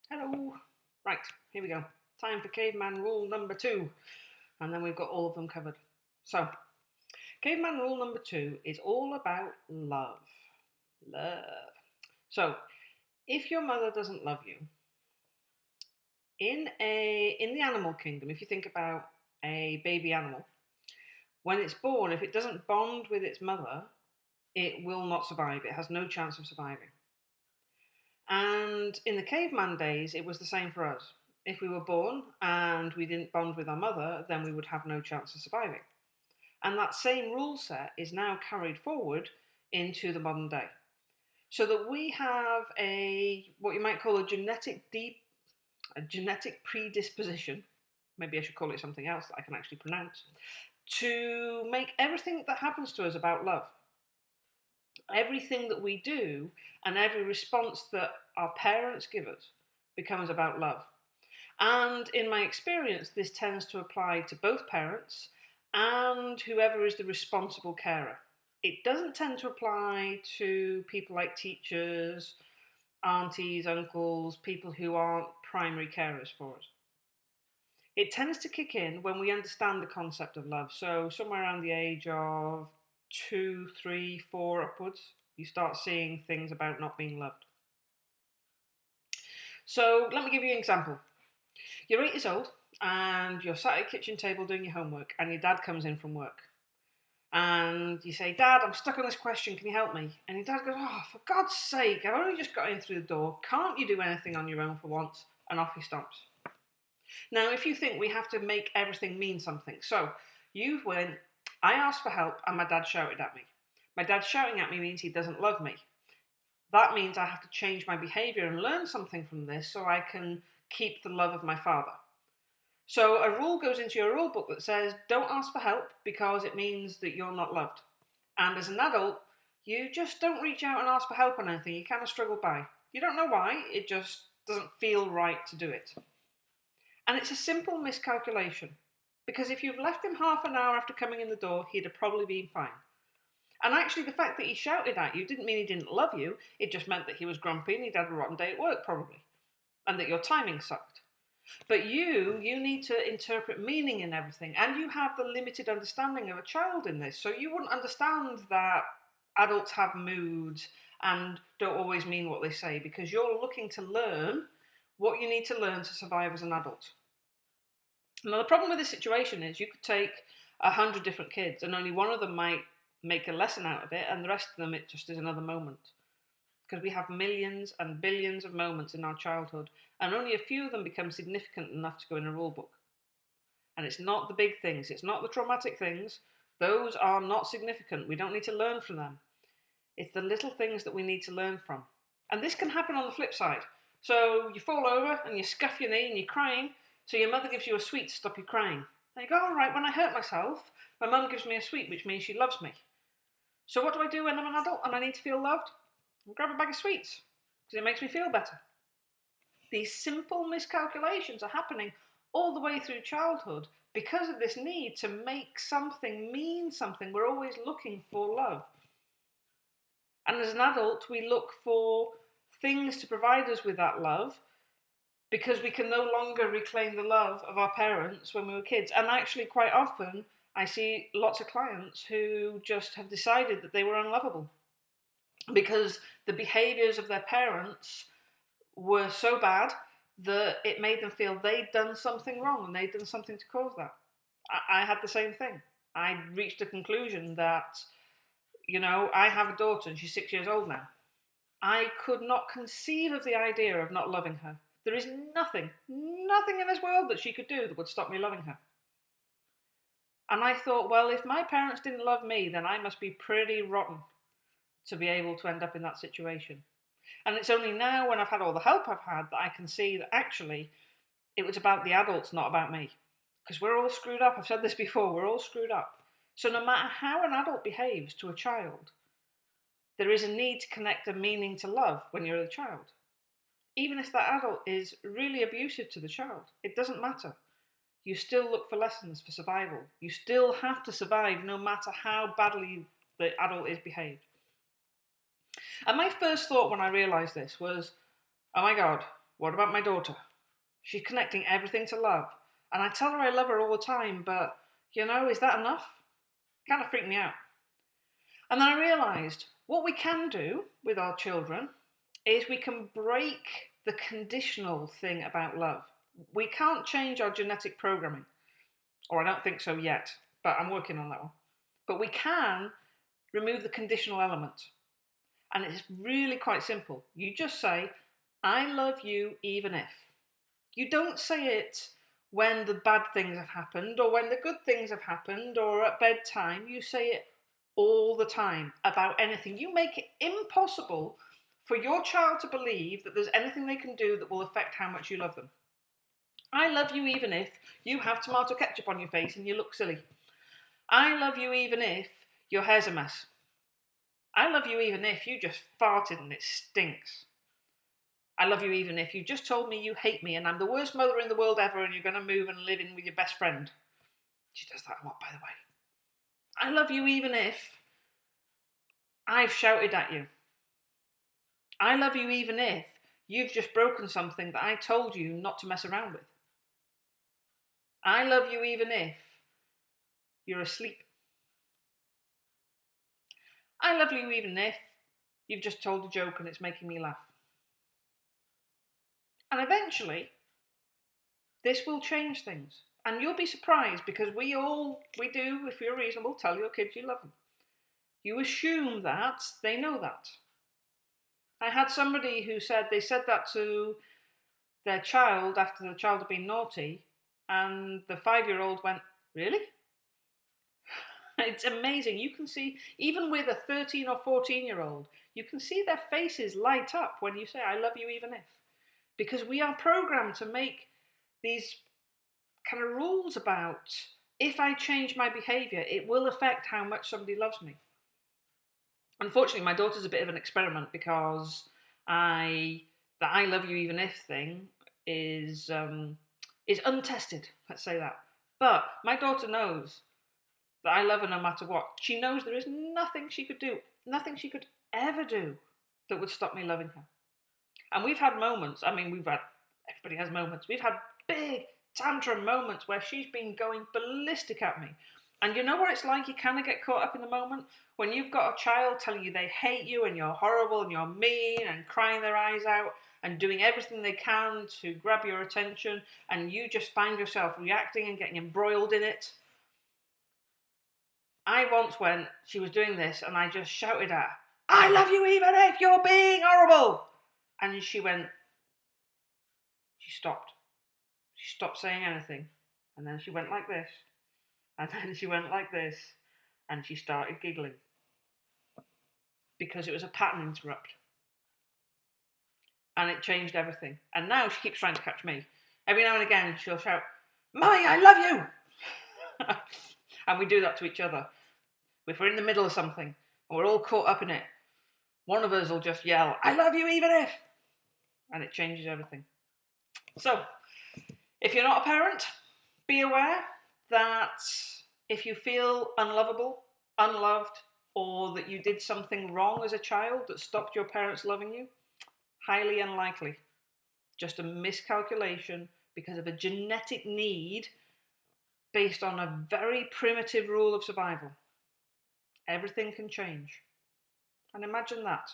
Hello. Right, here we go. Time for Caveman Rule number 2. And then we've got all of them covered. So, Caveman Rule number 2 is all about love. Love. So, if your mother doesn't love you, in the animal kingdom, if you think about a baby animal, when it's born, if it doesn't bond with its mother, it will not survive. It has no chance of surviving. And in the caveman days, it was the same for us. If we were born and we didn't bond with our mother, then we would have no chance of surviving. And that same rule set is now carried forward into the modern day. So that we have what you might call a genetic predisposition, maybe I should call it something else that I can actually pronounce, to make everything that happens to us about love. Everything that we do and every response that our parents give us becomes about love. And in my experience, this tends to apply to both parents and whoever is the responsible carer. It doesn't tend to apply to people like teachers, aunties, uncles, people who aren't primary carers for us. It tends to kick in when we understand the concept of love. So somewhere around the age of 2, 3, 4 upwards, you start seeing things about not being loved. So let me give you an example. You're 8 years old and you're sat at a kitchen table doing your homework and your dad comes in from work. And you say, "Dad, I'm stuck on this question, can you help me?" And your dad goes, "Oh, for God's sake, I've only just got in through the door. Can't you do anything on your own for once?" And off he stomps. Now, if you think we have to make everything mean something, so you went, I asked for help and my dad shouted at me. My dad shouting at me means he doesn't love me. That means I have to change my behaviour and learn something from this so I can keep the love of my father. So a rule goes into your rule book that says don't ask for help because it means that you're not loved. And as an adult, you just don't reach out and ask for help on anything. You kind of struggle by. You don't know why, it just doesn't feel right to do it. And it's a simple miscalculation, because if you've left him half an hour after coming in the door, he'd have probably been fine. And actually, the fact that he shouted at you didn't mean he didn't love you, it just meant that he was grumpy and he'd had a rotten day at work, probably, and that your timing sucked. But you need to interpret meaning in everything, and you have the limited understanding of a child in this, so you wouldn't understand that adults have moods and don't always mean what they say, because you're looking to learn what you need to learn to survive as an adult. Now, the problem with this situation is you could take 100 different kids and only one of them might make a lesson out of it, and the rest of them, it just is another moment. Because we have millions and billions of moments in our childhood, and only a few of them become significant enough to go in a rule book. And it's not the big things, it's not the traumatic things. Those are not significant. We don't need to learn from them. It's the little things that we need to learn from. And this can happen on the flip side. So you fall over and you scuff your knee and you're crying, so your mother gives you a sweet to stop you crying. And you go, all right, when I hurt myself, my mum gives me a sweet, which means she loves me. So what do I do when I'm an adult and I need to feel loved? I grab a bag of sweets, because it makes me feel better. These simple miscalculations are happening all the way through childhood because of this need to make something mean something. We're always looking for love. And as an adult, we look for things to provide us with that love, because we can no longer reclaim the love of our parents when we were kids. And actually, quite often, I see lots of clients who just have decided that they were unlovable because the behaviours of their parents were so bad that it made them feel they'd done something wrong and they'd done something to cause that. I had the same thing. I reached a conclusion that, I have a daughter and she's 6 years old now. I could not conceive of the idea of not loving her. There is nothing in this world that she could do that would stop me loving her. And I thought, well, if my parents didn't love me, then I must be pretty rotten to be able to end up in that situation. And it's only now, when I've had all the help I've had, that I can see that actually it was about the adults, not about me. Because we're all screwed up. I've said this before, we're all screwed up. So no matter how an adult behaves to a child, there is a need to connect a meaning to love when you're a child. Even if that adult is really abusive to the child, it doesn't matter. You still look for lessons for survival. You still have to survive no matter how badly the adult is behaved. And my first thought when I realised this was, oh my God, What about my daughter? She's connecting everything to love. And I tell her I love her all the time, but, is that enough? Kind of freaked me out. And then I realised what we can do with our children is we can break the conditional thing about love. We can't change our genetic programming, or I don't think so yet, but I'm working on that one. But we can remove the conditional element. And it's really quite simple. You just say, I love you even if. You don't say it when the bad things have happened or when the good things have happened or at bedtime. You say it all the time about anything. You make it impossible for your child to believe that there's anything they can do that will affect how much you love them. I love you even if you have tomato ketchup on your face and you look silly. I love you even if your hair's a mess. I love you even if you just farted and it stinks. I love you even if you just told me you hate me and I'm the worst mother in the world ever and you're going to move and live in with your best friend. She does that a lot, by the way. I love you even if I've shouted at you. I love you even if you've just broken something that I told you not to mess around with. I love you even if you're asleep. I love you even if you've just told a joke and it's making me laugh. And eventually, this will change things. And you'll be surprised because we do, if you're reasonable, tell your kids you love them. You assume that they know that. I had somebody who said they said that to their child after the child had been naughty, and the 5-year-old went, really? It's amazing. You can see, even with a 13 or 14-year-old, you can see their faces light up when you say, I love you even if. Because we are programmed to make these kind of rules about, if I change my behaviour, it will affect how much somebody loves me. Unfortunately, my daughter's a bit of an experiment because the I love you even if thing is untested, let's say that. But my daughter knows that I love her no matter what. She knows there is nothing she could do, nothing she could ever do that would stop me loving her. And we've had moments, everybody has moments, we've had big tantrum moments where she's been going ballistic at me. And you know what it's like? You kind of get caught up in the moment when you've got a child telling you they hate you and you're horrible and you're mean and crying their eyes out and doing everything they can to grab your attention, and you just find yourself reacting and getting embroiled in it. I once she was doing this and I just shouted at her, I love you even if you're being horrible. And she stopped. She stopped saying anything. And then she went like this. And then she went like this. And she started giggling. Because it was a pattern interrupt. And it changed everything. And now she keeps trying to catch me. Every now and again she'll shout, Mummy, I love you! And we do that to each other. If we're in the middle of something and we're all caught up in it, one of us will just yell, I love you even if! And it changes everything. So, if you're not a parent, be aware that if you feel unlovable, unloved, or that you did something wrong as a child that stopped your parents loving you, highly unlikely. Just a miscalculation because of a genetic need based on a very primitive rule of survival. Everything can change. And imagine that.